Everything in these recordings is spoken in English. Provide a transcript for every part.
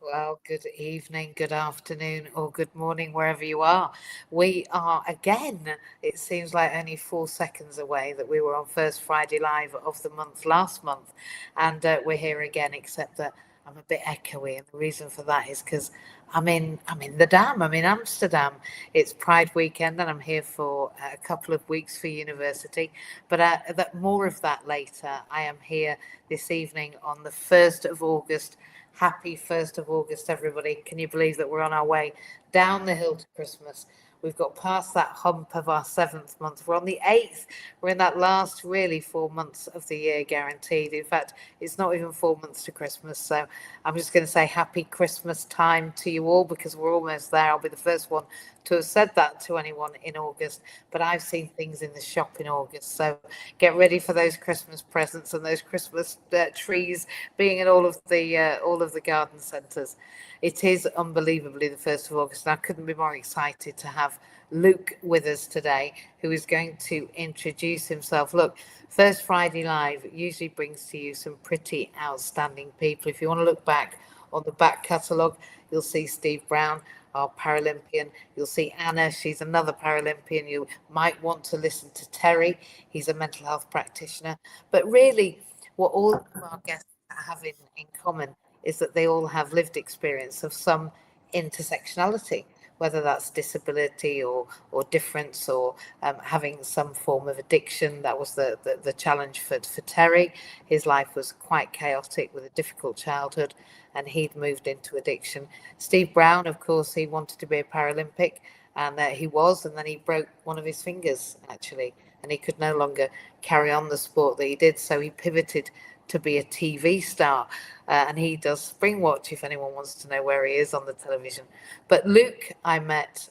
Well, good evening, good afternoon, or good morning, wherever you are. We are again, it seems like only 4 seconds away that we were on first Friday Live of the month last month. And we're here again, except that I'm a bit echoey. And the reason for that is because I'm in the Dam, I'm in Amsterdam. It's Pride weekend, and I'm here for a couple of weeks for university. But more of that later. I am here this evening on the 1st of August. Happy 1st of August, everybody. Can you believe that we're on our way down the hill to Christmas? We've got past that hump of our seventh month. We're on the eighth. We're in that last really 4 months of the year guaranteed. In fact, it's not even 4 months to Christmas. So I'm just going to say happy Christmas time to you all because we're almost there. I'll be the first one to have said that to anyone in August. But I've seen things in the shop in August. So get ready for those Christmas presents and those Christmas trees being in all of the garden centres. It is unbelievably the 1st of August, and I couldn't be more excited to have Luke with us today, who is going to introduce himself. Look, First Friday Live usually brings to you some pretty outstanding people. If you want to look back on the back catalogue, you'll see Steve Brown, our Paralympian. You'll see Anna, she's another Paralympian. You might want to listen to Terry, he's a mental health practitioner. But really, what all of our guests have in common is that they all have lived experience of some intersectionality, whether that's disability or difference or having some form of addiction. That was the challenge for Terry. His life was quite chaotic with a difficult childhood, and he'd moved into addiction. Steve Brown, of course, he wanted to be a Paralympic, and he was, and then he broke one of his fingers, actually, and he could no longer carry on the sport that he did, so he pivoted to be a TV star. And he does Spring Watch if anyone wants to know where he is on the television. But Luke, I met,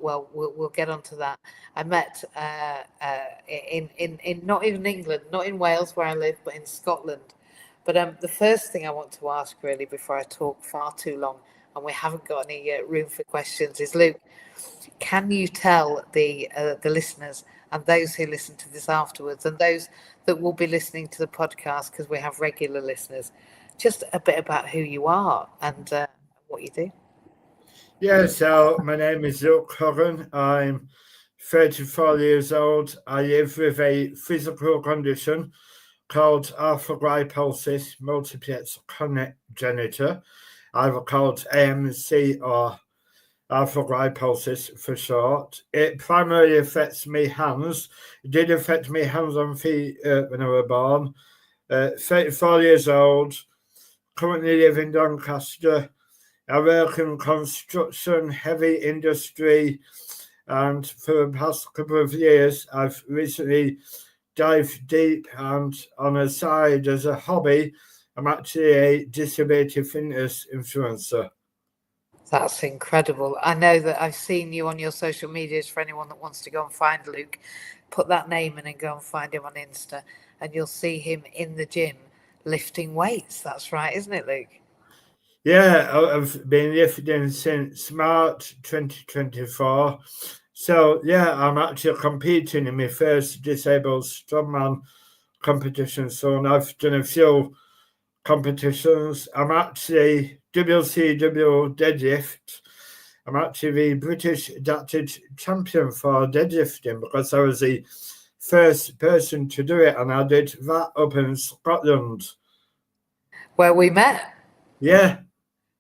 we'll get onto that. I met in not even England, not in Wales where I live, but in Scotland. But the first thing I want to ask, really, before I talk far too long, and we haven't got any room for questions, is Luke, can you tell the listeners and those who listen to this afterwards and those that will be listening to the podcast, because we have regular listeners, just a bit about who you are and what you do? Yeah, so my name is Luke Coggon. I'm 34 years old. I live with a physical condition called arthrogryposis multiplex congenital, either called AMC or arthrogryposis for short. It primarily affects me hands. It did affect me hands and feet when I was born. 34 years old, currently live in Doncaster. I work in construction, heavy industry, and for the past couple of years, I've recently dived deep and on a side as a hobby, I'm actually a disability fitness influencer. That's incredible. I know that I've seen you on your social medias. For anyone that wants to go and find Luke, put that name in and go and find him on Insta, and you'll see him in the gym lifting weights. That's right, isn't it, Luke? Yeah, I've been lifting since March 2024. So, yeah, I'm actually competing in my first disabled strongman competition. So, I've done a few competitions. I'm actually WCW deadlift. I'm actually the British adapted champion for deadlifting because I was the first person to do it, and I did that up in Scotland. Where we met. Yeah,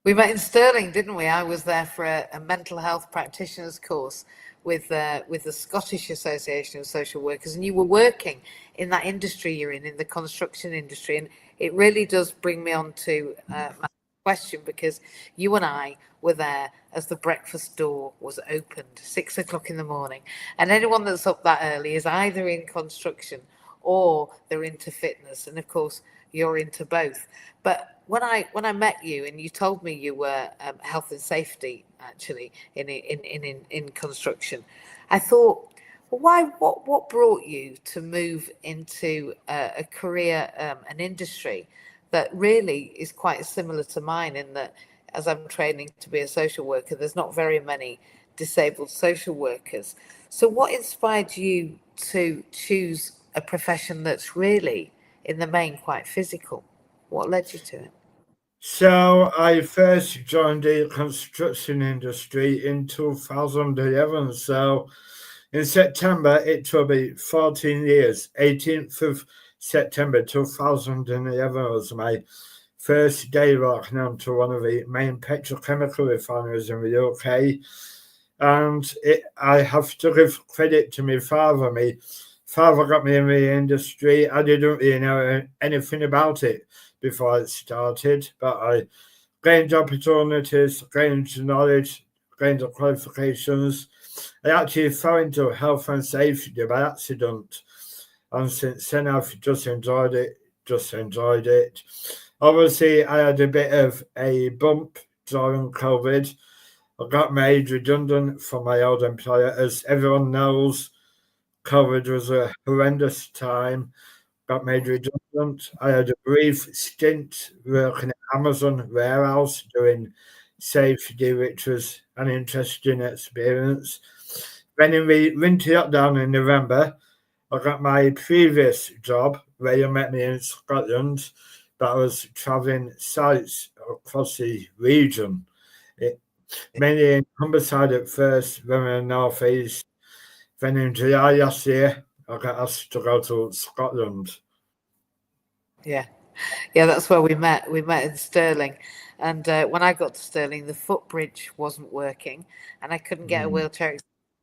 We met in Stirling, didn't we? I was there for a mental health practitioners course with the Scottish Association of Social Workers, and you were working in that industry you're in the construction industry, and it really does bring me on to my question, because you and I were there as the breakfast door was opened, 6 o'clock in the morning, and anyone that's up that early is either in construction or they're into fitness, and of course you're into both. But when I met you and you told me you were health and safety actually in construction, I thought, well, why? What brought you to move into a career, an industry that really is quite similar to mine, in that as I'm training to be a social worker, there's not very many disabled social workers. So what inspired you to choose a profession that's really in the main quite physical? What led you to it? So I first joined the construction industry in 2011. So in September, it will be 14 years. 18th of September 2011 was my first day working on to one of the main petrochemical refineries in the UK. And I have to give credit to my father. My father got me in the industry. I didn't really know anything about it before I started, but I gained opportunities, gained knowledge, gained the qualifications. I actually fell into health and safety by accident, and since then I've just enjoyed it. Just enjoyed it. Obviously, I had a bit of a bump during COVID. I got made redundant from my old employer. As everyone knows, COVID was a horrendous time. Got made redundant. I had a brief stint working at Amazon warehouse doing safety, which was an interesting experience. Then in the winter lockdown in November, I got my previous job where you met me in Scotland, but I was travelling sites across the region. It, mainly in Humberside at first, then in the North East. Then in July last year, I got asked to go to Scotland. Yeah. Yeah, that's where we met. We met in Stirling. And when I got to Stirling, the footbridge wasn't working and I couldn't get a Mm. wheelchair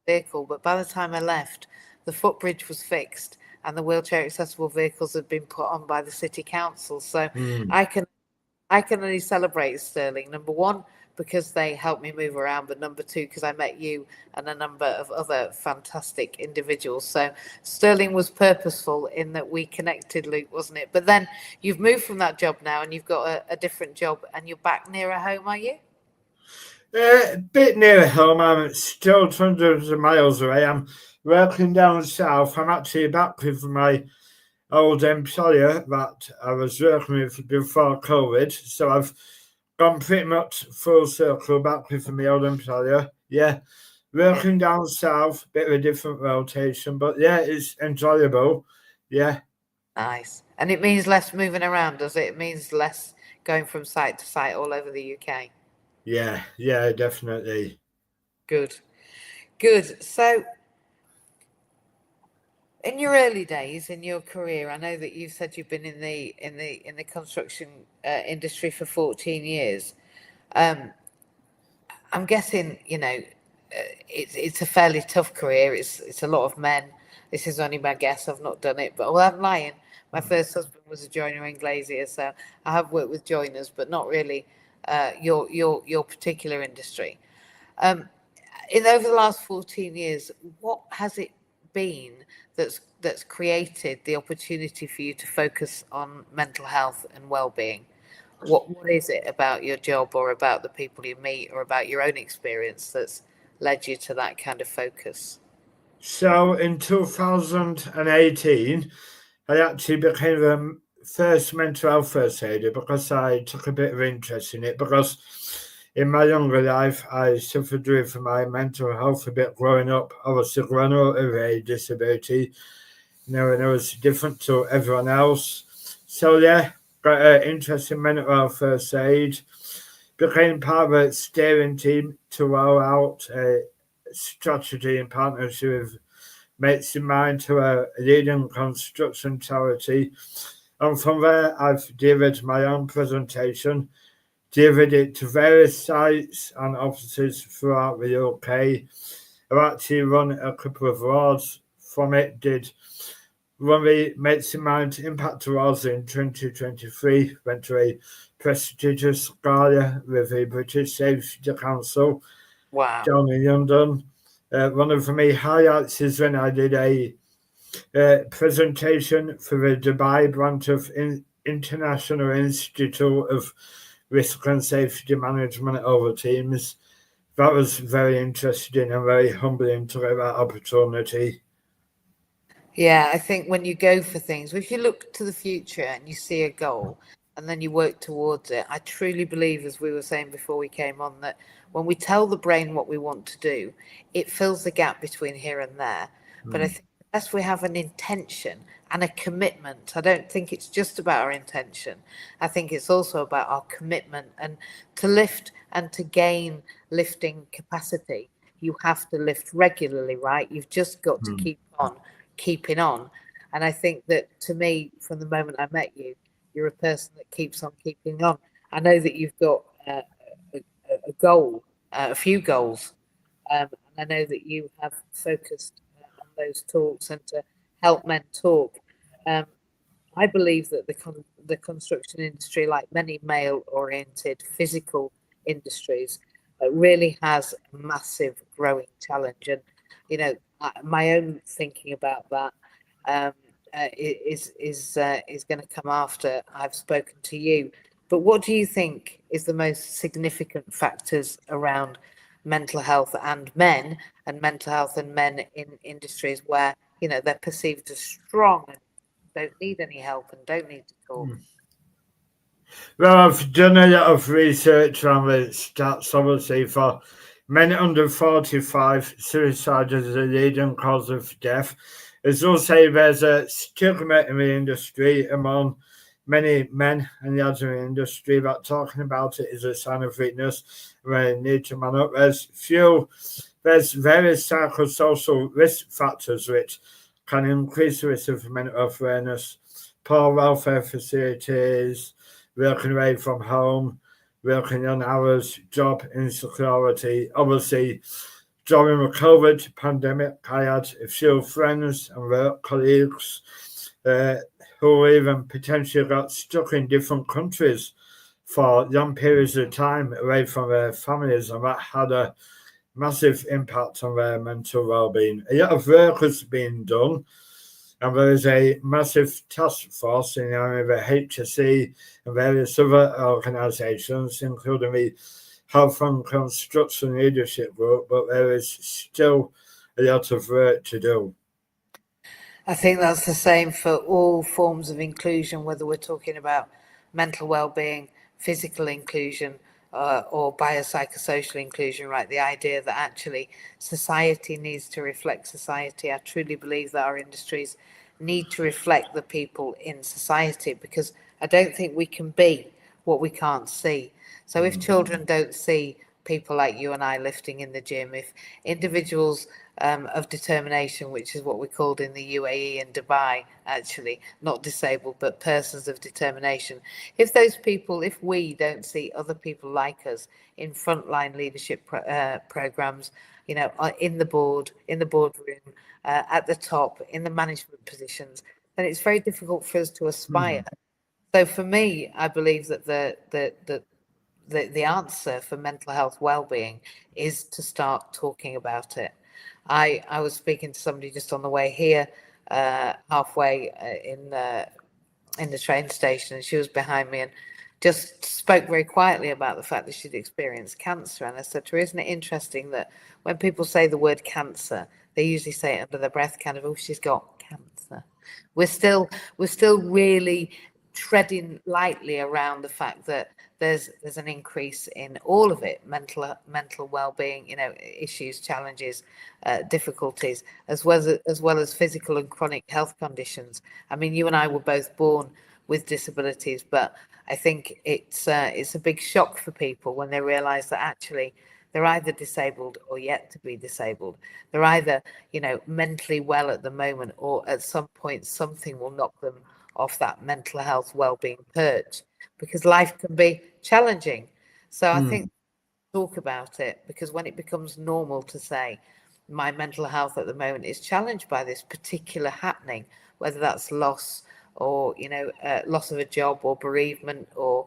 vehicle. But by the time I left, the footbridge was fixed and the wheelchair accessible vehicles had been put on by the city council. So Mm. I can I can only celebrate Sterling. Number one, because they helped me move around, but number two, because I met you and a number of other fantastic individuals. So Sterling was purposeful in that we connected, Luke, wasn't it? But then you've moved from that job now and you've got a different job and you're back nearer home, are you? A bit near home. I'm still hundreds of miles away. I'm working down south. I'm actually back with my old employer that I was working with before COVID. So I've gone pretty much full circle back with my old employer. Yeah, Yeah. working down south, bit of a different rotation, but yeah, it's enjoyable. Yeah, Nice. And it means less moving around, does it? It means less going from site to site all over the UK. yeah, definitely. Good. Good. So in your early days in your career, I know that you've said you've been in the construction industry for 14 years. Um, I'm guessing it's a fairly tough career. It's a lot of men. This is only my guess. I've not done it, but well, I'm lying. My first husband was a joiner and glazier, so I have worked with joiners, but not really your particular industry. Um, in over the last 14 years, what has it been that's created the opportunity for you to focus on mental health and well-being? What is it about your job or about the people you meet or about your own experience that's led you to that kind of focus? So in 2018, I actually became the first mental health first aider because I took a bit of interest in it. Because in my younger life, I suffered with my mental health a bit growing up. I was growing up with a disability, and I was different to everyone else. So yeah, got an interest in mental health first aid. Became part of a steering team to roll out a strategy in partnership with Mates in Mind to a leading construction charity. And from there, I've delivered my own presentation, delivered it to various sites and offices throughout the UK. I've actually run a couple of awards from it, did run the Mates in Mind Impact Awards in 2023, went to a prestigious gala with the British Safety Council Wow. down in London. One of my highlights is when I did a presentation for the Dubai branch of International Institute of Risk and Safety Management over Teams. That was very interesting and very humbling to get that opportunity. Yeah, I think when you go for things, if you look to the future and you see a goal and then you work towards it, I truly believe, as we were saying before we came on, that when we tell the brain what we want to do, it fills the gap between here and there. But I Mm. think unless we have an intention and a commitment. I don't think it's just about our intention. I think it's also about our commitment, and to lift and to gain lifting capacity, you have to lift regularly, right? You've just got to keep on keeping on. And I think that, to me, from the moment I met you, you're a person that keeps on keeping on. I know that you've got a goal, a few goals, and I know that you have focused on those talks and to help men talk. Um, I believe that the construction industry, like many male-oriented physical industries, really has a massive growing challenge. And my own thinking about that um, is going to come after I've spoken to you. But what do you think is the most significant factors around mental health and men, and mental health and men in industries where they're perceived as strong and don't need any help and don't need to talk? Well, I've done a lot of research on the stats, obviously, for men under 45, suicide is a leading cause of death. As also, there's a stigma in the industry among many men and lads in the industry that talking about it is a sign of weakness. We need to man up. There's various psychosocial risk factors which can increase the risk of mental health awareness, poor welfare facilities, working away from home, working on hours, job insecurity. Obviously, during the COVID pandemic, I had a few friends and work colleagues who even potentially got stuck in different countries for long periods of time away from their families, and that had a massive impact on their mental well-being. A lot of work has been done, and there is a massive task force in the HSE and various other organisations, including the Health and Construction Leadership Group, but there is still a lot of work to do. I think that's the same for all forms of inclusion, whether we're talking about mental well-being, physical inclusion, or biopsychosocial inclusion, right? The idea that actually society needs to reflect society. I truly believe that our industries need to reflect the people in society, because I don't think we can be what we can't see. So if children don't see people like you and I lifting in the gym, if individuals of determination, which is what we're called in the UAE and Dubai, actually, not disabled, but persons of determination. If those people, if we don't see other people like us in frontline leadership programs, in the boardroom, at the top, in the management positions, then it's very difficult for us to aspire. So for me, I believe that the answer for mental health well-being is to start talking about it. I was speaking to somebody just on the way here, halfway in the train station, and she was behind me and just spoke very quietly about the fact that she'd experienced cancer. And I said to her, isn't it interesting that when people say the word cancer, they usually say it under their breath, kind of, oh, she's got cancer. We're still really treading lightly around the fact that there's an increase in all of it, mental well-being, issues, challenges, difficulties, as well as physical and chronic health conditions. I mean, you and I were both born with disabilities, but I think it's a big shock for people when they realise that actually they're either disabled or yet to be disabled. They're either, mentally well at the moment, or at some point something will knock them off that mental health well-being perch, because life can be challenging. So I think talk about it, because when it becomes normal to say my mental health at the moment is challenged by this particular happening, whether that's loss or loss of a job, or bereavement, or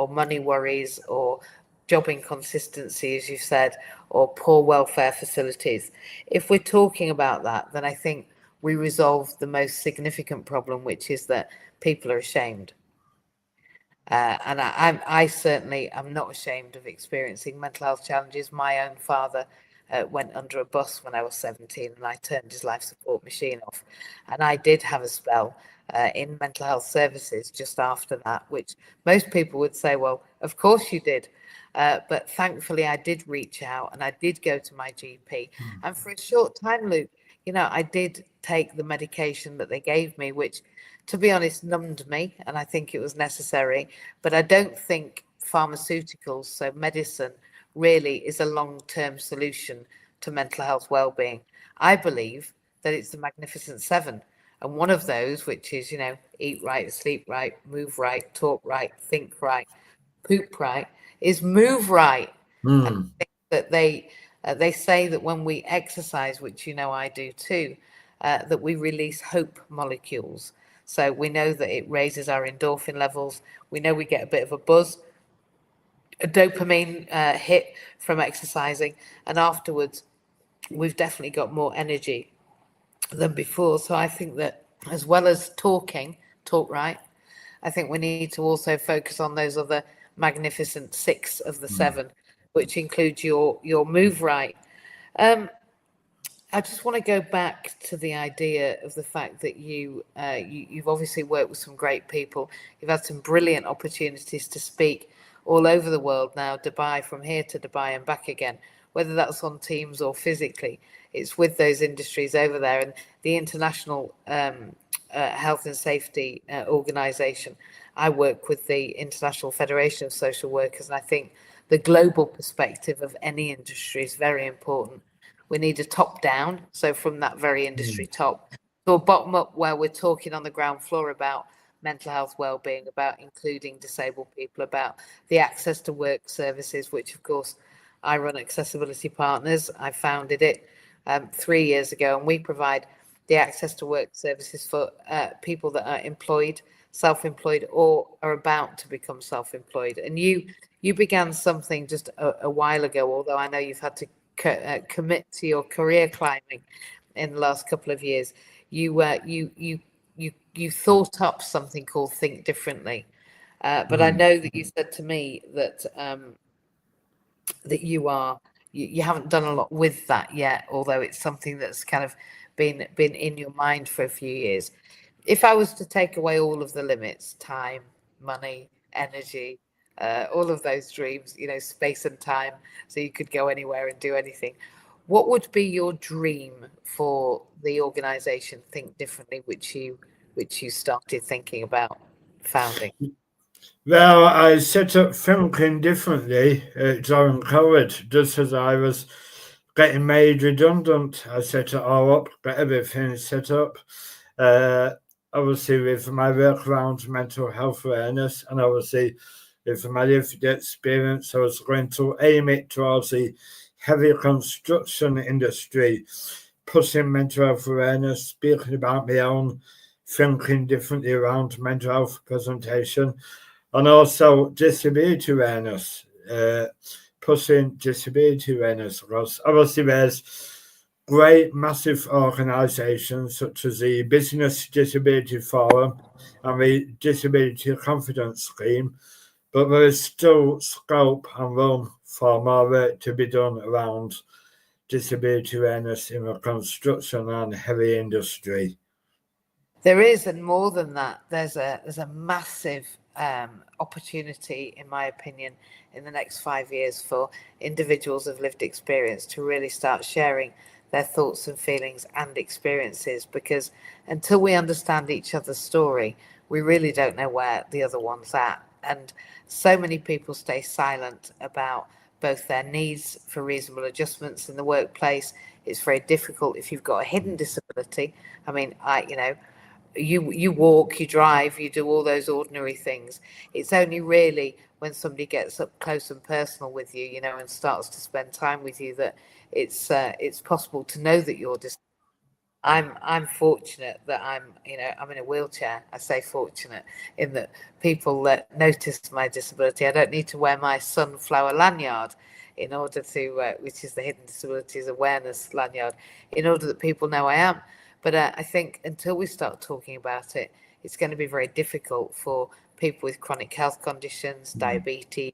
money worries, or job inconsistency, as you said, or poor welfare facilities. If we're talking about that, then I think we resolve the most significant problem, which is that people are ashamed. And I certainly am not ashamed of experiencing mental health challenges. My own father went under a bus when I was 17, and I turned his life support machine off. And I did have a spell in mental health services just after that, which most people would say, well, of course you did. But thankfully, I did reach out and I did go to my GP. And for a short time, Luke, I did take the medication that they gave me, which, to be honest, numbed me, and I think it was necessary. But I don't think pharmaceuticals, so medicine, really is a long-term solution to mental health well-being. I believe that it's the Magnificent Seven. And one of those, which is, eat right, sleep right, move right, talk right, think right, poop right, is move right. And Mm. I think that they say that when we exercise, which I do too, that we release hope molecules. So we know that it raises our endorphin levels. We know we get a bit of a buzz, a dopamine hit from exercising, and afterwards we've definitely got more energy than before. So I think that as well as talk right, I think we need to also focus on those other magnificent six of the seven, which includes your move right. I just want to go back to the idea of the fact that you've obviously worked with some great people. You've had some brilliant opportunities to speak all over the world now, Dubai, from here to Dubai and back again, whether that's on Teams or physically. It's with those industries over there, and the International Health and Safety Organization. I work with the International Federation of Social Workers, and I think the global perspective of any industry is very important. We need a top down, so from that very industry top, to a bottom up where we're talking on the ground floor about mental health well-being, about including disabled people, about the access to work services, which of course I run Accessibility Partners. I founded it 3 years ago, and we provide the access to work services for people that are employed, self-employed, or are about to become self-employed. And you began something just a while ago, although I know you've had to commit to your career climbing in the last couple of years. You thought up something called Think Differently, but I know that you said to me that that you haven't done a lot with that yet, although it's something that's kind of been in your mind for a few years. If I was to take away all of the limits, time, money, energy, all of those dreams, space and time, so you could go anywhere and do anything, what would be your dream for the organization Think Differently, which you started thinking about founding? Well, I set up thinking differently during COVID, just as I was getting made redundant. I set it all up, got everything set up. Obviously, with my work around mental health awareness, and obviously with my lived experience, I was going to aim it towards the heavy construction industry, pushing mental health awareness, speaking about my own thinking differently around mental health presentation, and also disability awareness, pushing disability awareness, because obviously there's great massive organisations such as the Business Disability Forum and the Disability Confidence Scheme, but there is still scope and room for more work to be done around disability awareness in the construction and heavy industry. There is, and more than that, there's a massive opportunity, in my opinion, in the next 5 years for individuals of lived experience to really start sharing their thoughts and feelings and experiences. Because until we understand each other's story, we really don't know where the other one's at. And so many people stay silent about both their needs for reasonable adjustments in the workplace. It's very difficult if you've got a hidden disability. I mean, you walk, you drive, you do all those ordinary things. It's only really when somebody gets up close and personal with you, and starts to spend time with you, that it's possible to know that you're disabled. I'm fortunate that I'm in a wheelchair. I say fortunate in that people that notice my disability. I don't need to wear my sunflower lanyard in order to, which is the Hidden Disabilities Awareness lanyard, in order that people know I am. But I think until we start talking about it, it's going to be very difficult for people with chronic health conditions, diabetes,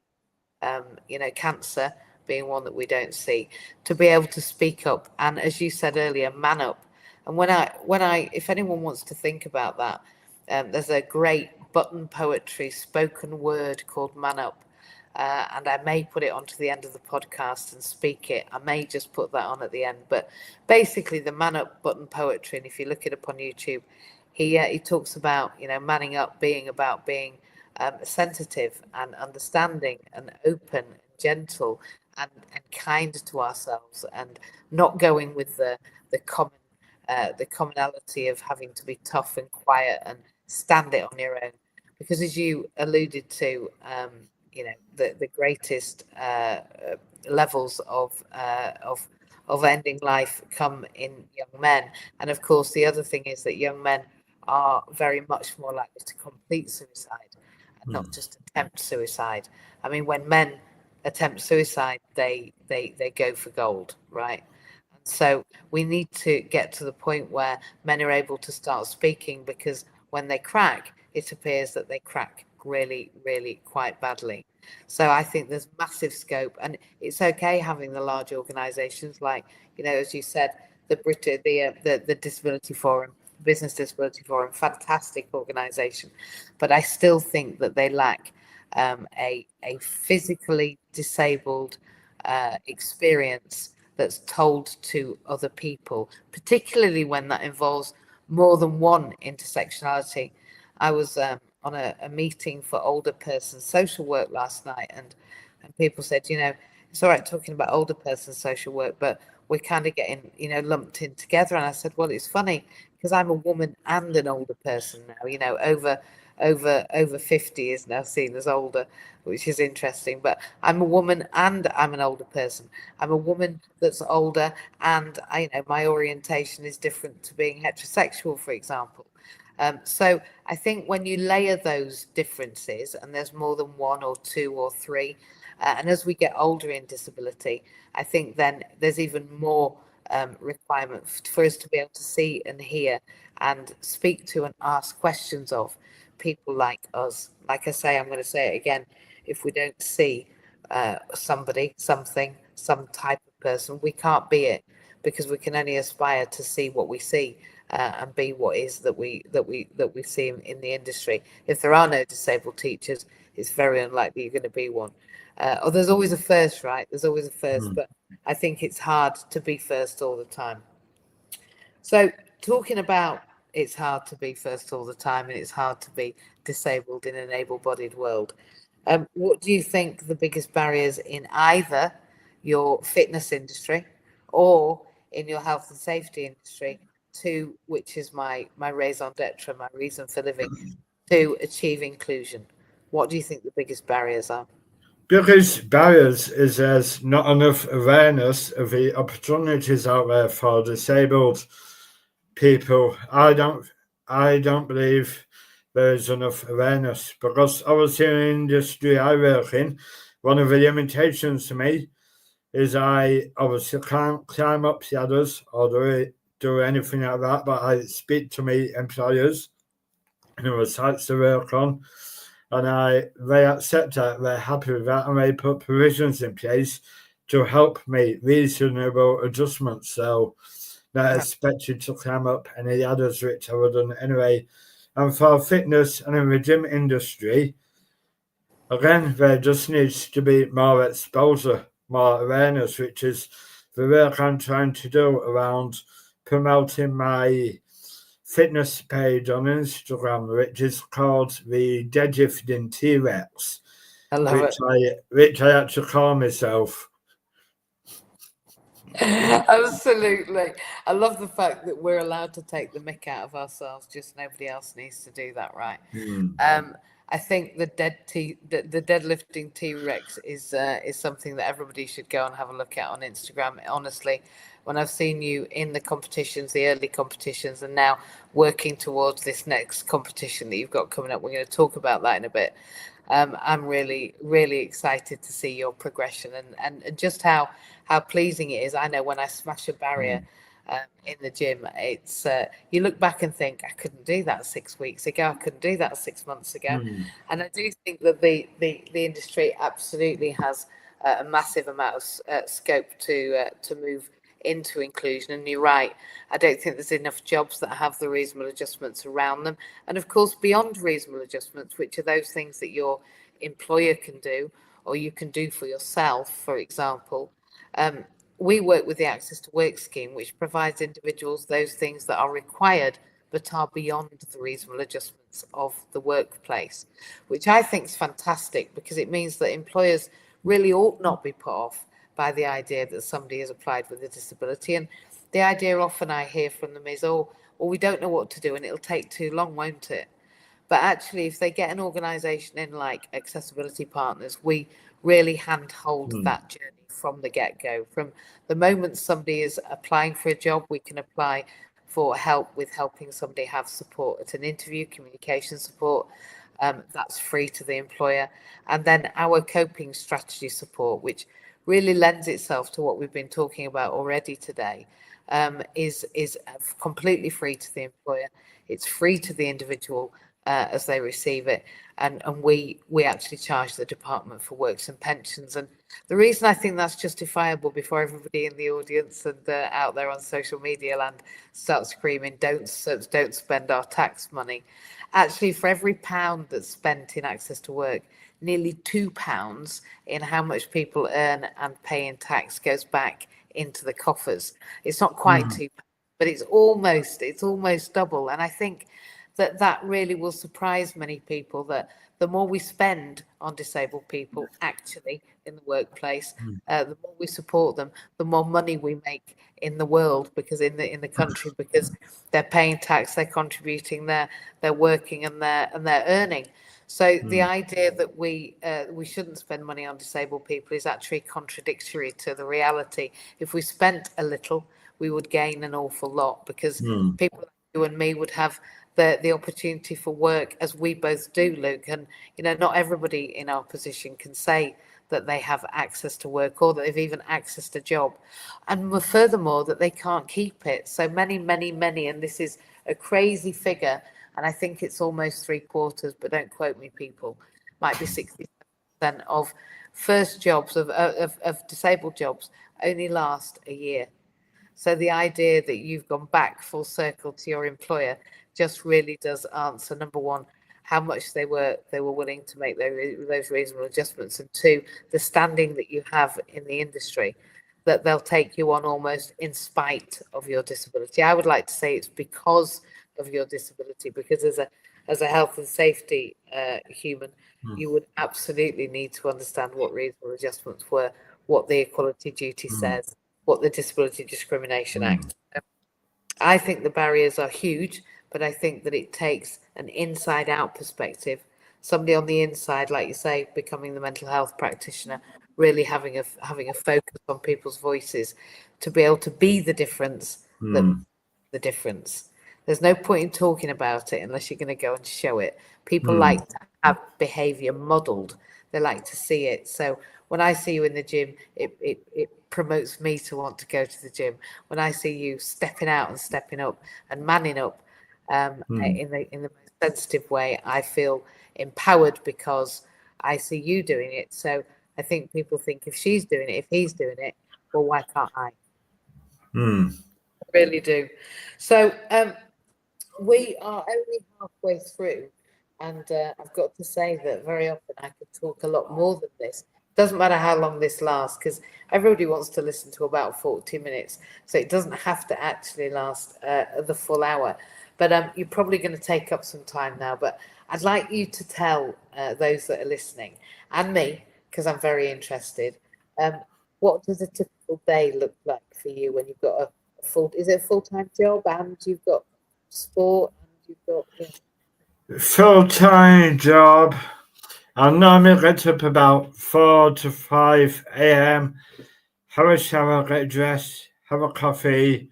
cancer being one that we don't see, to be able to speak up. And as you said earlier, man up. And if anyone wants to think about that, there's a great button poetry spoken word called Man Up. and I may put it onto the end of the podcast and speak it. I may just put that on at the end. But basically, the Man Up Button Poetry, and if you look it up on YouTube, he talks about, manning up being about being sensitive and understanding and open and gentle and kind to ourselves, and not going with the commonality of having to be tough and quiet and stand it on your own. Because as you alluded to, the greatest levels of ending life come in young men. And of course, the other thing is that young men are very much more likely to complete suicide and not just attempt suicide. I mean, when men attempt suicide, they go for gold, right? And so we need to get to the point where men are able to start speaking, because when they crack, it appears that they crack really, really quite badly. So I think there's massive scope, and it's okay having the large organisations like, as you said, the Disability Forum, Business Disability Forum, fantastic organisation, but I still think that they lack a physically disabled experience that's told to other people, particularly when that involves more than one intersectionality. I was on a meeting for older person social work last night, and people said, it's all right talking about older person social work, but we're kind of getting, lumped in together. And I said, well, it's funny because I'm a woman and an older person now, over 50 is now seen as older, which is interesting. But I'm a woman and I'm an older person. I'm a woman that's older, and my orientation is different to being heterosexual, for example. So I think when you layer those differences, and there's more than one or two or three, and as we get older in disability, I think then there's even more requirement for us to be able to see and hear and speak to and ask questions of people like us. Like I say, I'm going to say it again: if we don't see somebody, something, some type of person, we can't be it, because we can only aspire to see what we see. And be what is that we see in the industry. If there are no disabled teachers, it's very unlikely you're going to be one. Or there's always a first, right? There's always a first, but I think it's hard to be first all the time. So talking about it's hard to be first all the time, and it's hard to be disabled in an able-bodied world. What do you think the biggest barriers in either your fitness industry or in your health and safety industry, to which is my raison d'etre, my reason for living, to achieve inclusion? What do you think the biggest barriers are? Biggest barriers is there's not enough awareness of the opportunities out there for disabled people. I don't believe there is enough awareness, because obviously in the industry I work in, one of the limitations to me is I obviously can't climb up ladders or do anything like that, but I speak to my employers and the sites to work on, and they accept that, they're happy with that, and they put provisions in place to help me reasonable adjustments. So they're expected to climb up any ladders which I wouldn't anyway. And for fitness and in the gym industry, again, there just needs to be more exposure, more awareness, which is the work I'm trying to do around promoting my fitness page on Instagram, which is called the Deadlifting T-Rex, I love it. which I actually call myself. Absolutely. I love the fact that we're allowed to take the mick out of ourselves, just nobody else needs to do that, right? I think the deadlifting T-Rex is something that everybody should go and have a look at on Instagram. Honestly, when I've seen you in the competitions, the early competitions, and now working towards this next competition that you've got coming up, we're going to talk about that in a bit. I'm really, really excited to see your progression, and just how pleasing it is. I know when I smash a barrier in the gym, it's you look back and think, I couldn't do that 6 weeks ago, I couldn't do that 6 months ago. And I do think that the industry absolutely has a massive amount of scope to move into inclusion. And you're right, I don't think there's enough jobs that have the reasonable adjustments around them, and of course beyond reasonable adjustments, which are those things that you're employer can do or you can do for yourself, for example. We work with the Access to Work scheme, which provides individuals those things that are required but are beyond the reasonable adjustments of the workplace, which I think is fantastic because it means that employers really ought not be put off by the idea that somebody has applied with a disability. And the idea often I hear from them is, oh, well, we don't know what to do and it'll take too long, won't it? But actually, if they get an organisation in like Accessibility Partners, we really handhold that journey from the get-go. From the moment somebody is applying for a job, we can apply for help with helping somebody have support at an interview, communication support. That's free to the employer. And then our coping strategy support, which really lends itself to what we've been talking about already today, is completely free to the employer. It's free to the individual as they receive it, and we actually charge the Department for Works and Pensions. And the reason I think that's justifiable, before everybody in the audience and out there on social media land starts screaming, don't spend our tax money. Actually, for every £1 that's spent in Access to Work, nearly £2 in how much people earn and pay in tax goes back into the coffers. It's not quite £2, but it's almost double. And I think that really will surprise many people, that the more we spend on disabled people actually in the workplace, the more we support them, the more money we make in the world, because in the country, because they're paying tax, they're contributing, they're working, and they're earning. So the idea that we shouldn't spend money on disabled people is actually contradictory to the reality. If we spent a little, we would gain an awful lot, because people like you and me would have the opportunity for work, as we both do, Luke. And not everybody in our position can say that they have access to work, or that they've even accessed a job, and furthermore that they can't keep it. So many, and this is a crazy figure, and I think it's almost 3/4, but don't quote me, people, might be 60% of first jobs of disabled jobs only last a year. So the idea that you've gone back full circle to your employer just really does answer, number one, how much they were willing to make those reasonable adjustments, and two, the standing that you have in the industry, that they'll take you on almost in spite of your disability. I would like to say it's because of your disability, because as a health and safety human, you would absolutely need to understand what reasonable adjustments were, what the Equality Duty says, what the Disability Discrimination Act. I think the barriers are huge, but I think that it takes an inside out perspective, somebody on the inside, like you say, becoming the mental health practitioner, really having a focus on people's voices to be able to be the difference, the difference. There's no point in talking about it unless you're going to go and show it. People like to have behavior modeled. They like to see it. So when I see you in the gym, it promotes me to want to go to the gym. When I see you stepping out and stepping up and manning up in the most sensitive way, I feel empowered because I see you doing it. So I think people think, if she's doing it, if he's doing it, well, why can't I? I really do. So we are only halfway through, and I've got to say that very often I could talk a lot more than this. Doesn't matter how long this lasts, because everybody wants to listen to about 40 minutes. So it doesn't have to actually last the full hour. But you're probably going to take up some time now. But I'd like you to tell those that are listening, and me, because I'm very interested, what does a typical day look like for you when you've got is it a full-time job and you've got sport and you've got full-time job. I normally get up about 4 to 5 a.m, have a shower, get dressed, have a coffee,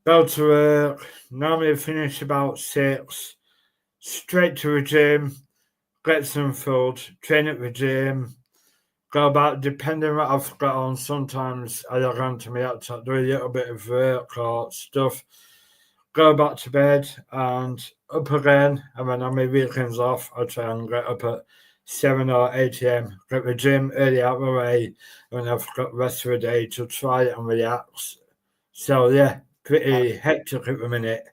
go to work, normally finish about 6, straight to the gym, get some food, train at the gym, go back, depending on what I've got on. Sometimes I log on to my laptop, do a little bit of work or stuff, go back to bed and up again. And when on my weekends off, I try and get up at 7 or 8 a.m, get the gym early out of the way, and I've got the rest of the day to try and relax. So pretty hectic at the minute.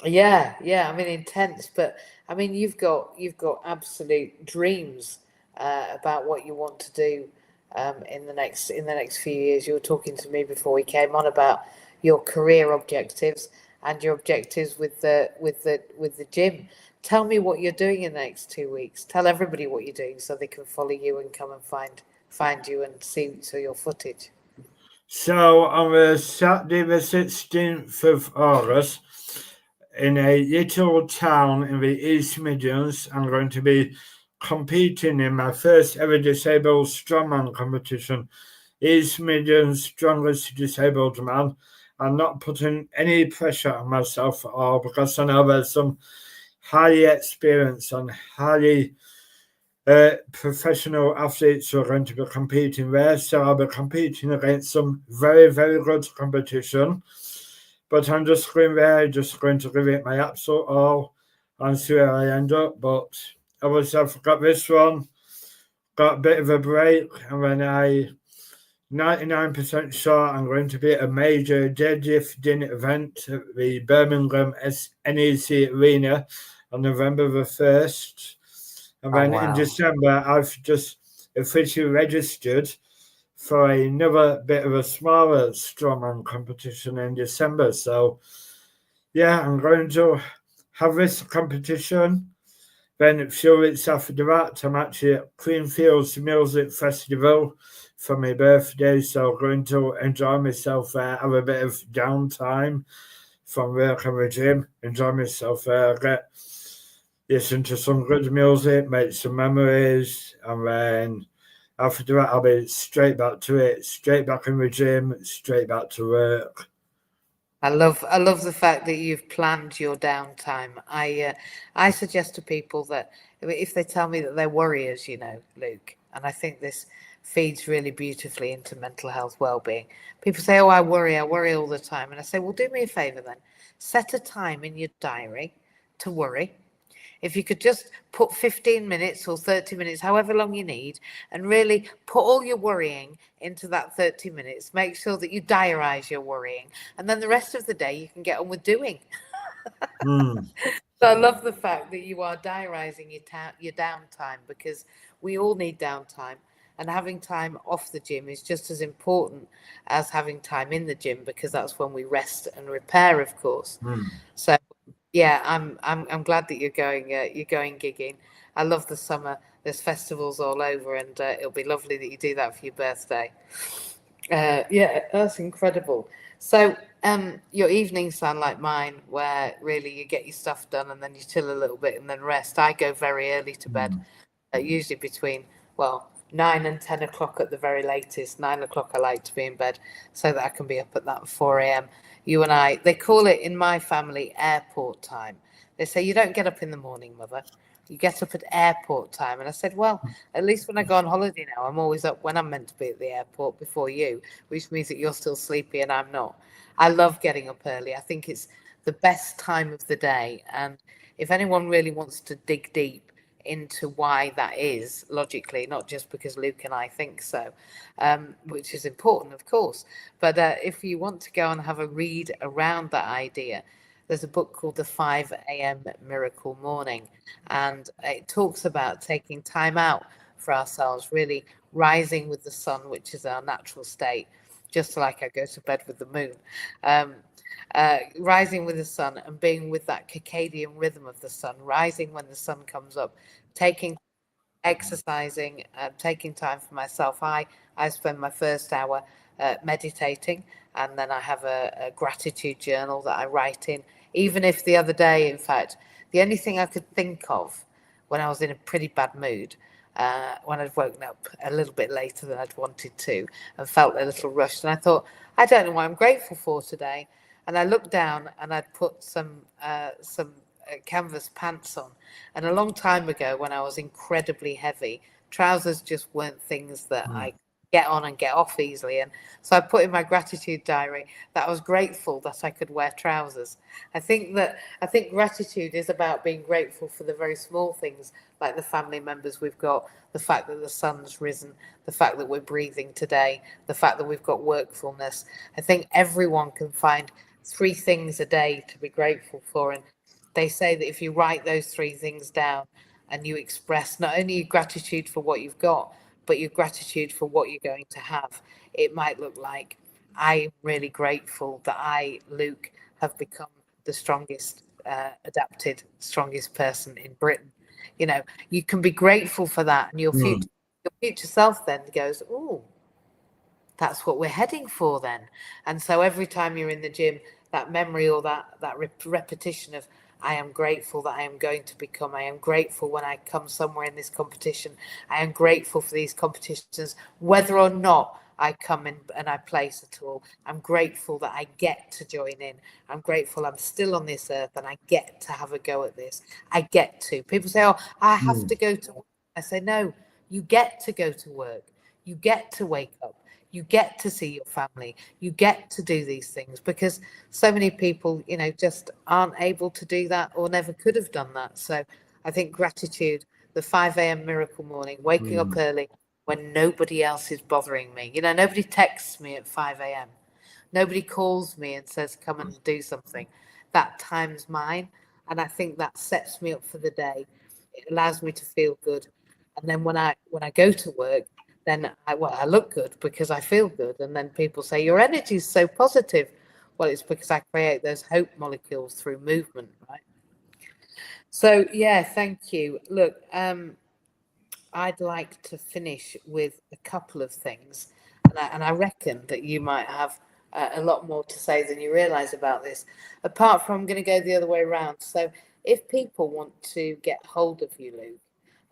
Yeah, I mean, intense, but I mean, you've got absolute dreams about what you want to do in the next few years. You were talking to me before we came on about your career objectives and your objectives with the gym. Tell me what you're doing in the next 2 weeks. Tell everybody what you're doing so they can follow you and come and find you and see your footage. So on the Saturday, the 16th of August, in a little town in the East Midlands, I'm going to be competing in my first ever disabled strongman competition. East Midlands strongest disabled man. I'm not putting any pressure on myself at all because I know there's some highly experienced and highly professional athletes who are going to be competing there. So I'll be competing against some very, very good competition. But I'm just going there, just going to give it my absolute all and see where I end up. But obviously, I've got this one, got a bit of a break, and then 99% sure I'm going to be at a major deadlifting event at the Birmingham NEC Arena on November the 1st. And Oh then in wow. December, I've just officially registered for another bit of a smaller strongman competition in December. So, yeah, I'm going to have this competition. Then a few weeks after that, I'm actually at Creamfields Music Festival for my birthday. So, going to enjoy myself there, have a bit of downtime from work and the gym, enjoy myself there, listen to some good music, make some memories, and then after that, I'll be straight back to it, straight back in the gym, straight back to work. I love the fact that you've planned your downtime. I suggest to people that if they tell me that they're worriers, Luke, and I think this feeds really beautifully into mental health well-being. People say, "Oh, I worry all the time," and I say, "Well, do me a favor then, set a time in your diary to worry." If you could just put 15 minutes or 30 minutes, however long you need, and really put all your worrying into that 30 minutes, make sure that you diarize your worrying. And then the rest of the day you can get on with doing. Mm. So I love the fact that you are diarising your downtime because we all need downtime. And having time off the gym is just as important as having time in the gym because that's when we rest and repair, of course. Mm. So yeah, I'm glad that you're going gigging. I love the summer. There's festivals all over, and it'll be lovely that you do that for your birthday. Yeah, that's incredible. So, your evenings sound like mine, where really you get your stuff done and then you chill a little bit and then rest. I go very early to bed, Mm. usually between, well, 9 and 10 o'clock at the very latest. 9 o'clock, I like to be in bed so that I can be up at that 4 a.m. You and I, they call it in my family airport time. They say, "You don't get up in the morning, mother. You get up at airport time." And I said, "Well, at least when I go on holiday now, I'm always up when I'm meant to be at the airport before you, which means that you're still sleepy and I'm not." I love getting up early. I think it's the best time of the day. And if anyone really wants to dig deep into why that is logically, not just because Luke and I think so, which is important, of course. But if you want to go and have a read around that idea, there's a book called The 5 a.m. Miracle Morning, and it talks about taking time out for ourselves, really rising with the sun, which is our natural state, just like I go to bed with the moon. Um, rising with the sun and being with that circadian rhythm of the sun, rising when the sun comes up, taking exercising, taking time for myself. I spend my first hour meditating, and then I have a gratitude journal that I write in. Even if the other day, in fact, the only thing I could think of when I was in a pretty bad mood, when I'd woken up a little bit later than I'd wanted to and felt a little rushed, and I thought, I don't know what I'm grateful for today. And I looked down and I'd put some canvas pants on. And a long time ago, when I was incredibly heavy, trousers just weren't things that Mm. I get on and get off easily. And so I put in my gratitude diary that I was grateful that I could wear trousers. I think gratitude is about being grateful for the very small things, like the family members we've got, the fact that the sun's risen, the fact that we're breathing today, the fact that we've got workfulness. I think everyone can find three things a day to be grateful for. And they say that if you write those 3 things down and you express not only your gratitude for what you've got, but your gratitude for what you're going to have, it might look like, I'm really grateful that I, Luke, have become the strongest strongest person in Britain. You know, you can be grateful for that, and your future self then goes, oh, that's what we're heading for then. And so every time you're in the gym, that memory or that repetition of, I am grateful that I am going to become, I am grateful when I come somewhere in this competition, I am grateful for these competitions, whether or not I come in and I place at all. I'm grateful that I get to join in. I'm grateful I'm still on this earth and I get to have a go at this. I get to. People say, oh, I have to go to work. I say, no, you get to go to work. You get to wake up. You get to see your family. You get to do these things, because so many people, you know, just aren't able to do that or never could have done that. So I think gratitude, the 5 a.m. miracle morning, waking up early when nobody else is bothering me. You know, nobody texts me at 5 a.m. Nobody calls me and says, come and do something. That time's mine. And I think that sets me up for the day. It allows me to feel good. And then when I go to work, then I look good because I feel good. And then people say, your energy is so positive. Well, it's because I create those hope molecules through movement, right? So, yeah, thank you. Look, I'd like to finish with a couple of things. And I reckon that you might have a lot more to say than you realise about this. Apart from, I'm going to go the other way around. So if people want to get hold of you, Luke,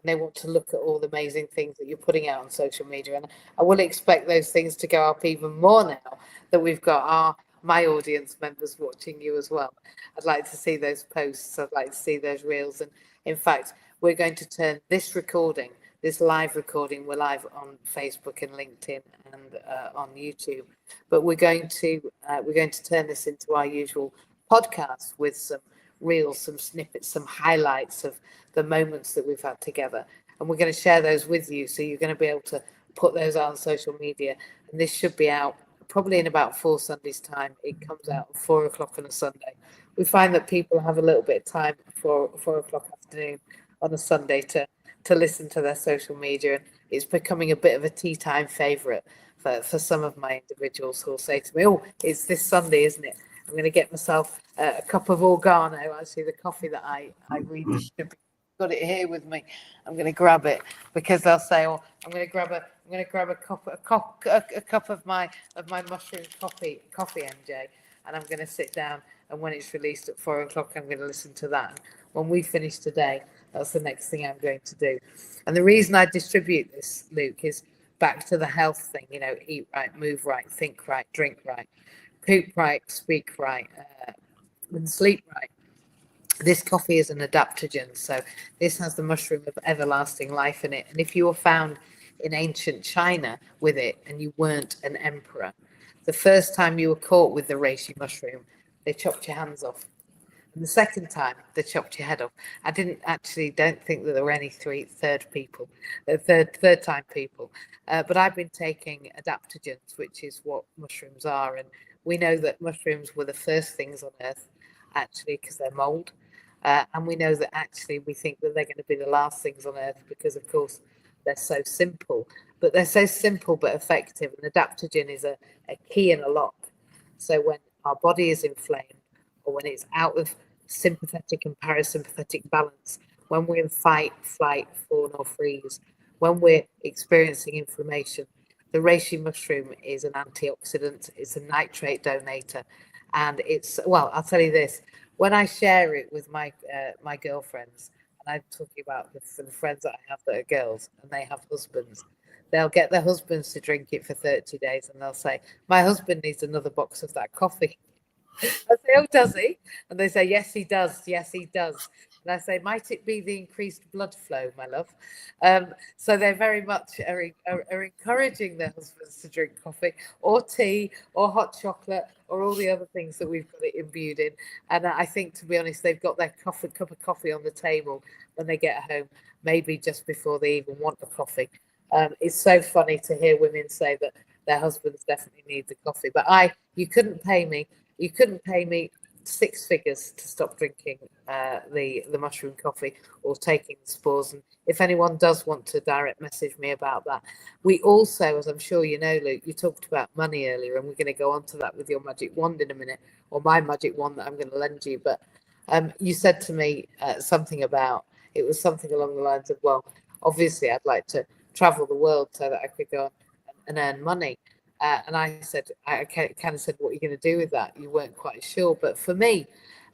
they want to look at all the amazing things that you're putting out on social media. And I will expect those things to go up even more now that we've got my audience members watching you as well. I'd like to see those posts. I'd like to see those reels. And in fact, we're going to turn this recording, this live recording, we're live on Facebook and LinkedIn and on YouTube, but we're going to turn this into our usual podcast with some reels, some snippets, some highlights of the moments that we've had together, and we're going to share those with you, so you're going to be able to put those out on social media. And this should be out probably in about 4 Sundays time. It comes out at 4 o'clock on a Sunday. We find that people have a little bit of time for 4 o'clock afternoon on a Sunday to listen to their social media, and it's becoming a bit of a tea time favorite for some of my individuals who will say to me, oh, it's this Sunday, isn't it? I'm going to get myself a cup of Organo, actually the coffee that I really should be. Got it here with me. I'm going to grab it, because they'll say, "Oh, I'm going to grab a cup of my mushroom coffee, MJ," and I'm going to sit down. And when it's released at 4 o'clock, I'm going to listen to that. When we finish today, that's the next thing I'm going to do. And the reason I distribute this, Luke, is back to the health thing. You know, eat right, move right, think right, drink right, poop right, speak right, and sleep right. This coffee is an adaptogen, so this has the mushroom of everlasting life in it. And if you were found in ancient China with it and you weren't an emperor, the first time you were caught with the reishi mushroom, they chopped your hands off. And the second time, they chopped your head off. I don't think that there were any third time people. But I've been taking adaptogens, which is what mushrooms are. And we know that mushrooms were the first things on Earth, actually, because they're mold. And we know that actually we think that they're going to be the last things on Earth because, of course, they're so simple. But they're so simple but effective. And adaptogen is a key and a lock. So when our body is inflamed, or when it's out of sympathetic and parasympathetic balance, when we're in fight, flight, fawn or freeze, when we're experiencing inflammation, the reishi mushroom is an antioxidant, it's a nitrate donator, and it's, well, I'll tell you this, when I share it with my girlfriends, and I'm talking about for the friends that I have that are girls and they have husbands, they'll get their husbands to drink it for 30 days and they'll say, my husband needs another box of that coffee. I say, oh, does he? And they say, yes, he does. Yes, he does. And I say, might it be the increased blood flow, my love? So they very much are encouraging their husbands to drink coffee or tea or hot chocolate or all the other things that we've got it imbued in. And I think, to be honest, they've got their cup of coffee on the table when they get home, maybe just before they even want the coffee. It's so funny to hear women say that their husbands definitely need the coffee. But you couldn't pay me 6 figures to stop drinking the mushroom coffee or taking the spores. And if anyone does want to direct message me about that, we also, as I'm sure you know, Luke, you talked about money earlier, and we're going to go on to that with your magic wand in a minute, or my magic wand that I'm going to lend you. But you said to me something about, it was something along the lines of, well, obviously I'd like to travel the world so that I could go and earn money. And I said, I kind of said, what are you going to do with that? You weren't quite sure. But for me,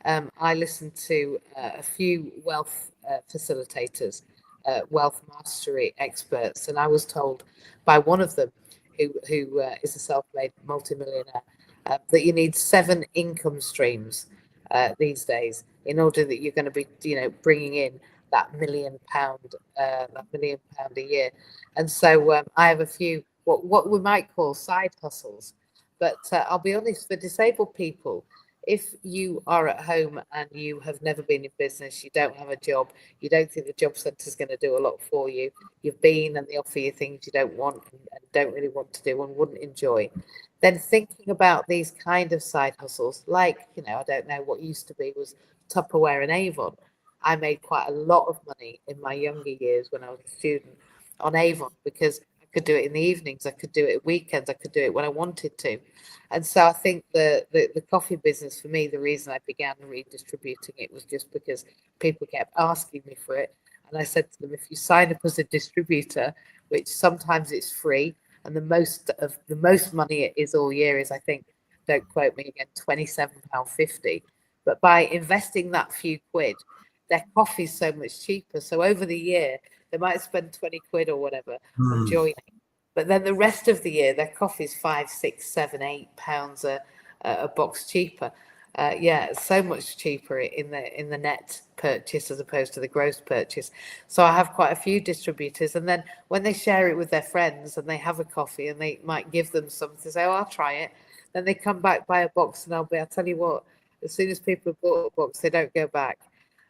I listened to a few wealth facilitators, wealth mastery experts, and I was told by one of them, who is a self-made multimillionaire, that you need 7 income streams these days in order that you're going to be, bringing in that £1 million, a year. And so I have a few what we might call side hustles. But I'll be honest, for disabled people, if you are at home and you have never been in business, you don't have a job, you don't think the job centre is going to do a lot for you, you've been and they offer you things you don't want and don't really want to do and wouldn't enjoy, then thinking about these kind of side hustles, like, I don't know, what used to be was Tupperware and Avon. I made quite a lot of money in my younger years when I was a student on Avon, because I could do it in the evenings, I could do it at weekends, I could do it when I wanted to. And so I think the coffee business, for me, the reason I began redistributing it was just because people kept asking me for it. And I said to them, if you sign up as a distributor, which sometimes it's free, and the most money it is all year is, I think, don't quote me again, £27.50. But by investing that few quid, their coffee's so much cheaper. So over the year, they might spend 20 quid or whatever on joining. But then the rest of the year, their coffee's £5, £6, £7, £8 a box cheaper. So much cheaper in the net purchase as opposed to the gross purchase. So I have quite a few distributors, and then when they share it with their friends and they have a coffee and they might give them something to say, oh, I'll try it. Then they come back, buy a box, and I'll tell you what, as soon as people have bought a box, they don't go back.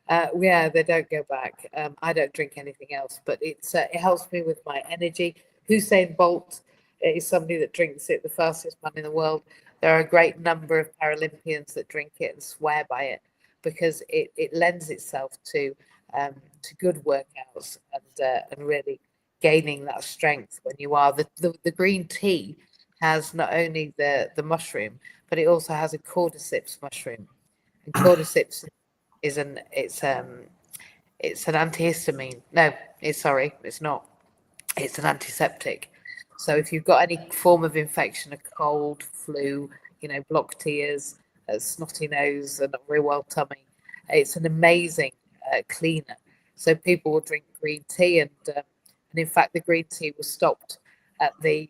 They don't go back. I don't drink anything else, but it helps me with my energy. Usain Bolt is somebody that drinks it, the fastest man in the world. There are a great number of Paralympians that drink it and swear by it, because it lends itself to good workouts and really gaining that strength when you are. The green tea has not only the mushroom, but it also has a cordyceps mushroom. And cordyceps is it's an antihistamine. No, it's not. It's an antiseptic. So if you've got any form of infection, a cold, flu, blocked ears, a snotty nose, and a very well tummy, it's an amazing cleaner. So people will drink green tea, and in fact, the green tea was stopped at the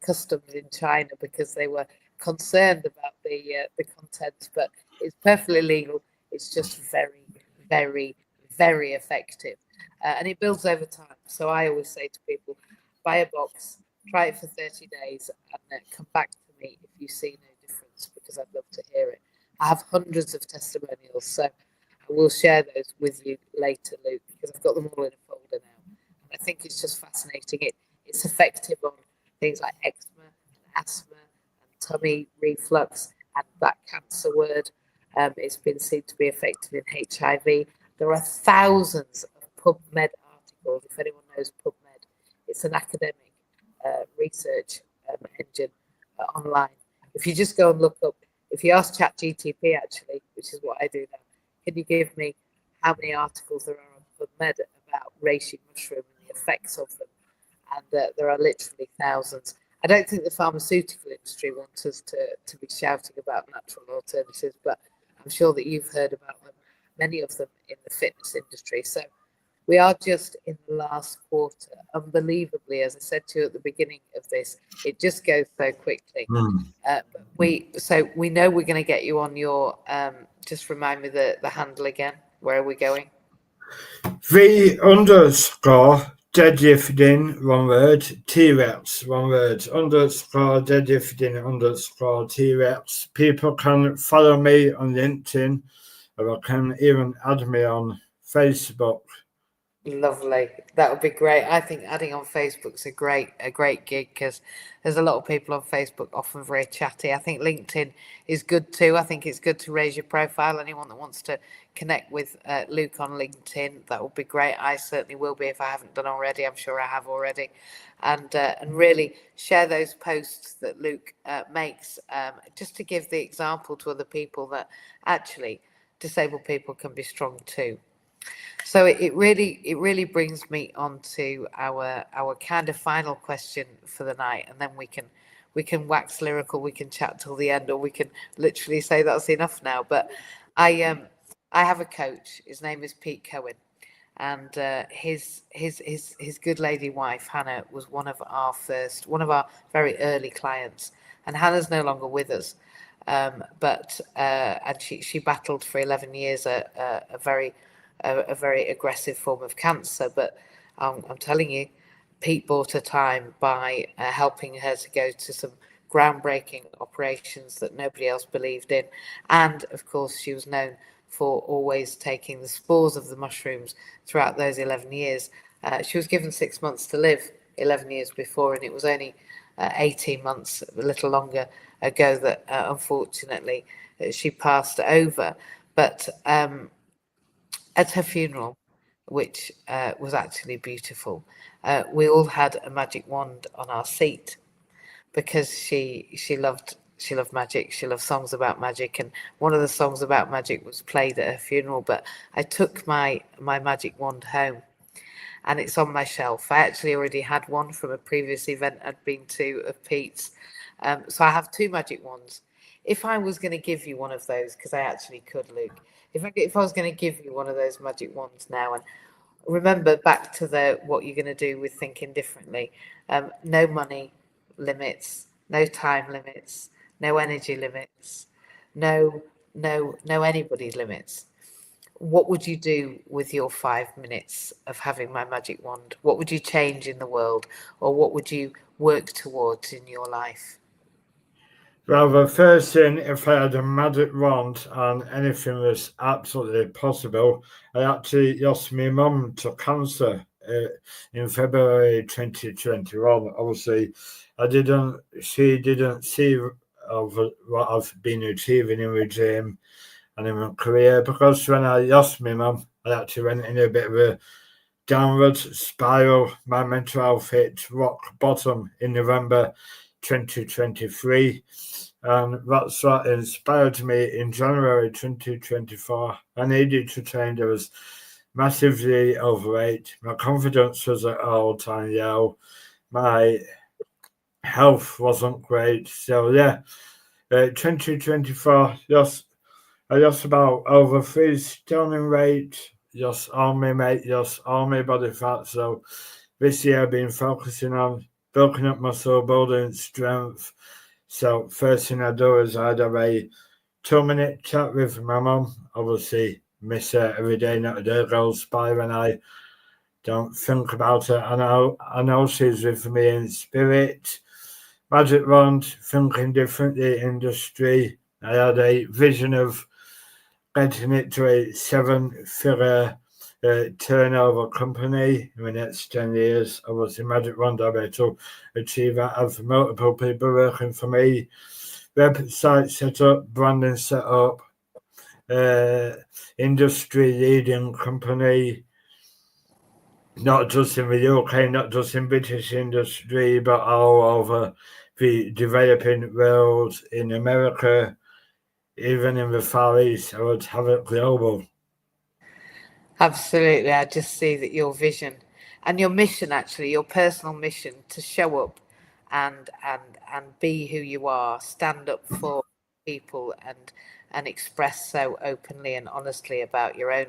customs in China because they were concerned about the contents. But it's perfectly legal. It's just very, very, very effective. And it builds over time. So I always say to people, buy a box, try it for 30 days, and then come back to me if you see no difference, because I'd love to hear it. I have hundreds of testimonials, so I will share those with you later, Luke, because I've got them all in a folder now. And I think it's just fascinating. It's effective on things like eczema and asthma and tummy reflux and that cancer word. It's been seen to be effective in HIV. There are thousands of PubMed articles. If anyone knows PubMed, it's an academic research engine online. If you just go and look up, if you ask ChatGTP, actually, which is what I do now, can you give me how many articles there are on PubMed about reishi mushroom and the effects of them? And there are literally thousands. I don't think the pharmaceutical industry wants us to be shouting about natural alternatives, but I'm sure that you've heard about them, many of them in the fitness industry. So we are just in the last quarter. Unbelievably, as I said to you at the beginning of this, it just goes so quickly. We know we're going to get you on your. Just remind me the handle again. Where are we going? _deadlifting, one word, T-Rex, one word, _deadlifting, T-Rex. People can follow me on LinkedIn, or can even add me on Facebook. Lovely. That would be great. I think adding on Facebook's a great gig because there's a lot of people on Facebook often very chatty. I think LinkedIn is good too. I think it's good to raise your profile. Anyone that wants to connect with Luke on LinkedIn, that would be great. I certainly will be if I haven't done already. I'm sure I have already, and really share those posts that Luke makes, just to give the example to other people that actually disabled people can be strong too. So it really brings me on to our kind of final question for the night, and then we can wax lyrical, we can chat till the end, or we can literally say that's enough now. But I have a coach. His name is Pete Cohen, and his good lady wife Hannah was one of our very early clients, and Hannah's no longer with us. But and she battled for 11 years a very aggressive form of cancer. But I'm telling you, Pete bought her time by helping her to go to some groundbreaking operations that nobody else believed in. And of course, she was known for always taking the spores of the mushrooms throughout those 11 years. She was given 6 months to live 11 years before, and it was only 18 months, a little longer ago, that unfortunately she passed over. But at her funeral, which was actually beautiful, we all had a magic wand on our seat because she loved magic. She loved songs about magic, and one of the songs about magic was played at her funeral. But I took my magic wand home, and it's on my shelf. I actually already had one from a previous event I'd been to of Pete's, so I have two magic wands. If I was going to give you one of those, because I actually could, Luke, if I was going to give you one of those magic wands now, and remember back to the what you're going to do with thinking differently, no money limits, no time limits, no energy limits, no anybody limits. What would you do with your 5 minutes of having my magic wand? What would you change in the world, or what would you work towards in your life? Well, the first thing, if I had a magic wand and anything was absolutely possible, I actually lost my mum to cancer in February 2021. Obviously, she didn't see of what I've been achieving in my dream and in my career, because when I lost my mum, I actually went in a bit of a downward spiral. My mental health hit rock bottom in November 2023. And that's what inspired me in January 2024. I needed to change. I was massively overweight. My confidence was at all time low. My health wasn't great. So, yeah, 2024, I lost about over 3 stone in weight, lost all my weight, lost all my body fat. So, this year I've been focusing on building up muscle, building strength. So first thing I do is I'd have a 2 minute chat with my mum. Obviously, miss her every day, not a day goes by when I don't think about her. I know she's with me in spirit. Magic wand, thinking differently industry. I had a vision of getting it to a 7-figure turnover company in the next 10 years. Obviously, Magic Wand, I'll be able to achieve that. I have multiple people working for me, website set up, branding set up, industry leading company, not just in the UK, not just in British industry, but all over the developing world, in America, even in the Far East. I would have it global. Absolutely. I just see that your vision and your mission, actually, your personal mission to show up and be who you are, stand up for people and express so openly and honestly about your own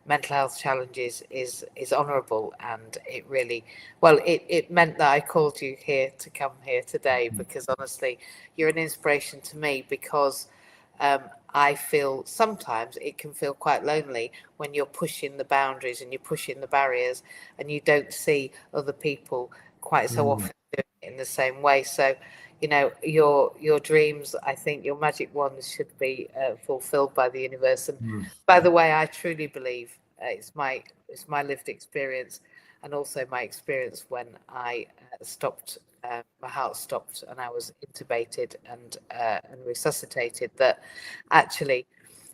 mental health challenges is honorable. And it really, well, it meant that I called you here to come here today, because honestly, you're an inspiration to me, because um, I feel sometimes it can feel quite lonely when you're pushing the boundaries and you're pushing the barriers, and you don't see other people quite so often doing it in the same way. So, your dreams, I think your magic ones should be fulfilled by the universe. And by the way, I truly believe it's it's my lived experience, and also my experience when I stopped. My heart stopped and I was intubated and resuscitated. That actually,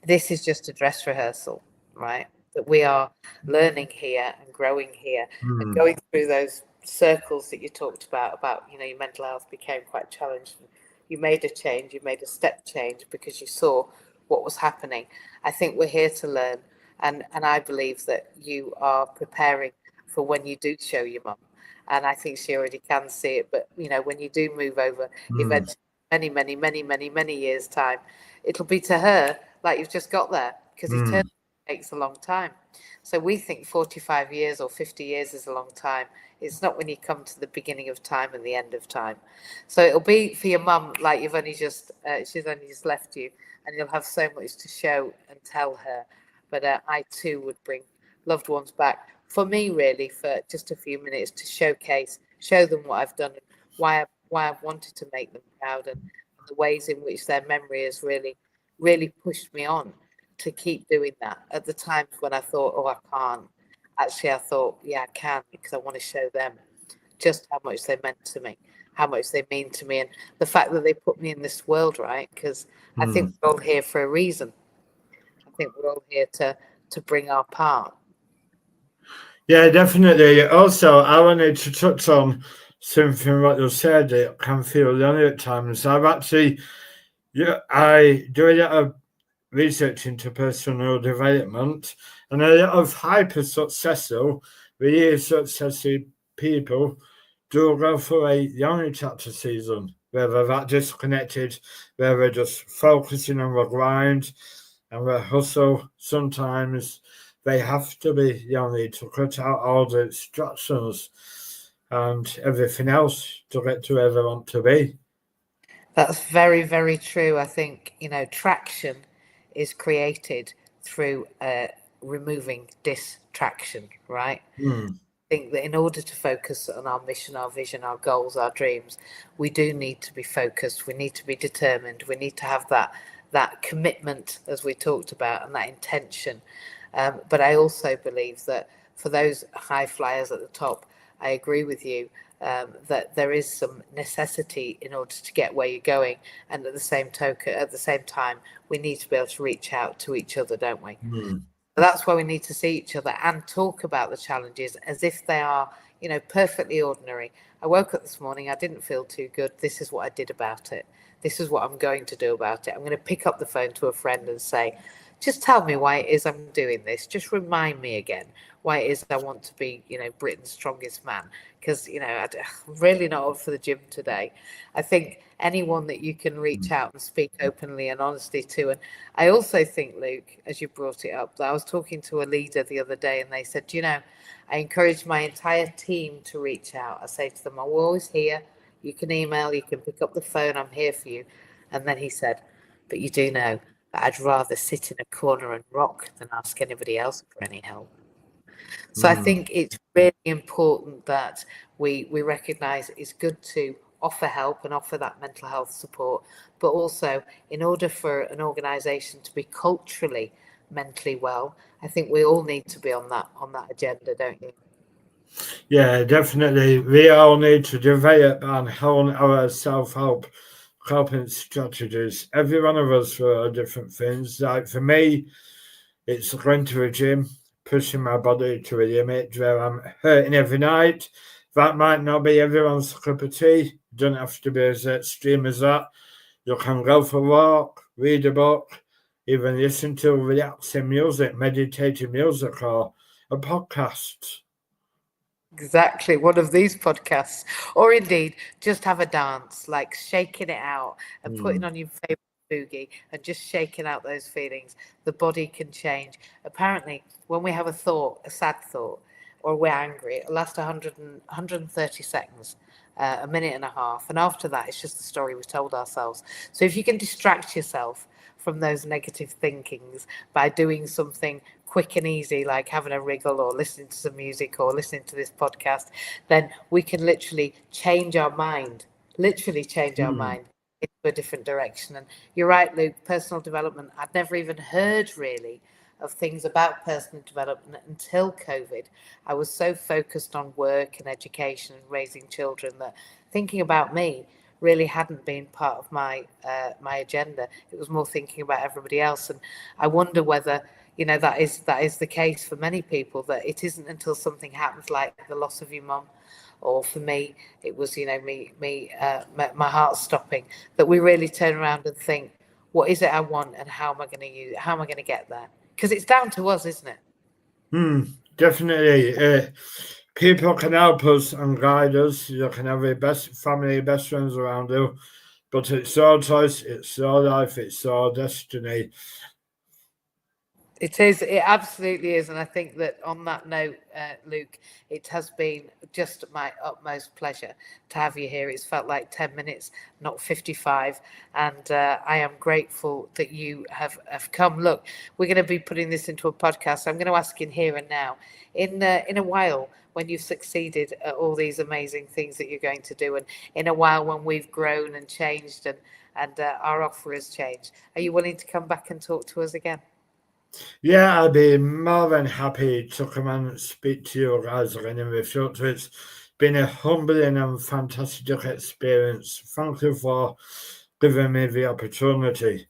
this is just a dress rehearsal, right? That we are learning here and growing here and going through those circles that you talked about, your mental health became quite challenged. You made a change, you made a step change because you saw what was happening. I think we're here to learn, and I believe that you are preparing for when you do show your mum, and I think she already can see it. But when you do move over, eventually, many years time, it'll be to her like you've just got there, because eternity takes a long time. So we think 45 years or 50 years is a long time. It's not when you come to the beginning of time and the end of time. So it'll be for your mum like she's only just left you, and you'll have so much to show and tell her. But I too would bring loved ones back for me, really, for just a few minutes to show them what I've done, and why I've wanted to make them proud, and the ways in which their memory has really pushed me on to keep doing that. At the times when I thought, oh, I can't, actually I thought, yeah, I can, because I want to show them just how much they meant to me, how much they mean to me, and the fact that they put me in this world, right? Because I think we're all here for a reason. I think we're all here to bring our part. Yeah, definitely. Also, I wanted to touch on something what you said. It can feel lonely at times. I do a lot of research into personal development, and a lot of hyper successful, really successful people do go for a lonely chapter season, whether that disconnected, whether they're just focusing on the grind and the hustle. Sometimes they have to be lonely to cut out all the distractions and everything else to get to where they want to be. That's very, very true. I think, traction is created through removing distraction, right? I think that in order to focus on our mission, our vision, our goals, our dreams, we do need to be focused. We need to be determined. We need to have that commitment, as we talked about, and that intention. But I also believe that for those high flyers at the top, I agree with you that there is some necessity in order to get where you're going, and at the same time, we need to be able to reach out to each other, don't we? That's why we need to see each other and talk about the challenges as if they are, perfectly ordinary. I woke up this morning, I didn't feel too good. This is what I did about it. This is what I'm going to do about it. I'm going to pick up the phone to a friend and say, just tell me why it is I'm doing this. Just remind me again why it is I want to be, Britain's strongest man. Because, I'm really not up for the gym today. I think anyone that you can reach out and speak openly and honestly to. And I also think, Luke, as you brought it up, that I was talking to a leader the other day and they said, I encourage my entire team to reach out. I say to them, I'm always here. You can email, you can pick up the phone. I'm here for you. And then he said, but you do know that I'd rather sit in a corner and rock than ask anybody else for any help. So I think it's really important that we recognise it's good to offer help and offer that mental health support, but also in order for an organisation to be culturally mentally well, I think we all need to be on that agenda, don't you? Yeah, definitely. We all need to develop and hone our self-help coping strategies. Every one of us for different things. Like for me, it's going to a gym, pushing my body to a limit where I'm hurting every night. That might not be everyone's cup of tea. It doesn't have to be as extreme as that. You can go for a walk, read a book, even listen to relaxing music, meditative music, or a podcast. Exactly, one of these podcasts, or indeed just have a dance, like shaking it out and putting on your favorite boogie and just shaking out those feelings. The body can change. Apparently, when we have a sad thought, or we're angry, it lasts 130 seconds, a minute and a half, and after that, it's just the story we've told ourselves. So if you can distract yourself from those negative thinkings by doing something quick and easy, like having a wriggle or listening to some music or listening to this podcast, then we can literally change our mind, into a different direction. And you're right, Luke, personal development, I'd never even heard really of things about personal development until COVID. I was so focused on work and education and raising children that thinking about me really hadn't been part of my agenda. It was more thinking about everybody else, and I wonder whether that is the case for many people, that it isn't until something happens like the loss of your mum, or for me it was my heart stopping, that we really turn around and think, what is it I want, and how am I going to use it? How am I going to get there? Because it's down to us, isn't it? Definitely. People can help us and guide us. You can have your best family, best friends around you, but it's your choice, it's your life, it's your destiny. It is. It absolutely is. And I think that on that note, Luke, it has been just my utmost pleasure to have you here. It's felt like 10 minutes, not 55. And I am grateful that you have come. Look, we're going to be putting this into a podcast. I'm going to ask in here and now, in a while, when you've succeeded at all these amazing things that you're going to do, and in a while when we've grown and changed, and our offer has changed, are you willing to come back and talk to us again? Yeah, I'll be more than happy to come and speak to you guys again in the future. It's been a humbling and fantastic experience. Thank you for giving me the opportunity.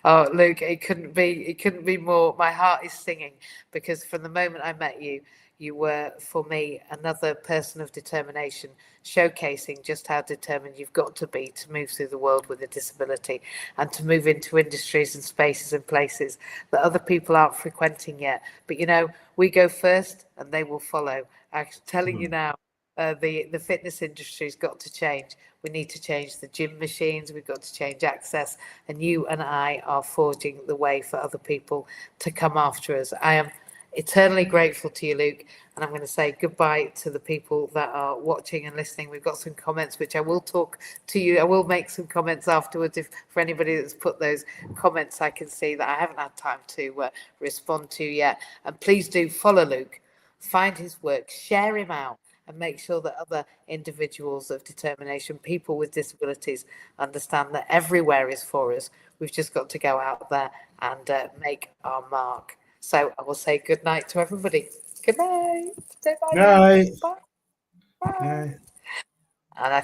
Oh, Luke, it couldn't be more. My heart is singing, because from the moment I met you, you were for me another person of determination, showcasing just how determined you've got to be to move through the world with a disability, and to move into industries and spaces and places that other people aren't frequenting yet. But we go first and they will follow. I'm telling you now, the fitness industry's got to change. We need to change the gym machines. We've got to change access. And you and I are forging the way for other people to come after us. I am eternally grateful to you, Luke. And I'm going to say goodbye to the people that are watching and listening. We've got some comments, which I will talk to you. I will make some comments afterwards. If for anybody that's put those comments, I can see that I haven't had time to respond to yet. And please do follow Luke, find his work, share him out, and make sure that other individuals of determination, people with disabilities, understand that everywhere is for us. We've just got to go out there and make our mark. So I will say good night to everybody. Good night. Say bye. Night. Bye. Bye. Night. And I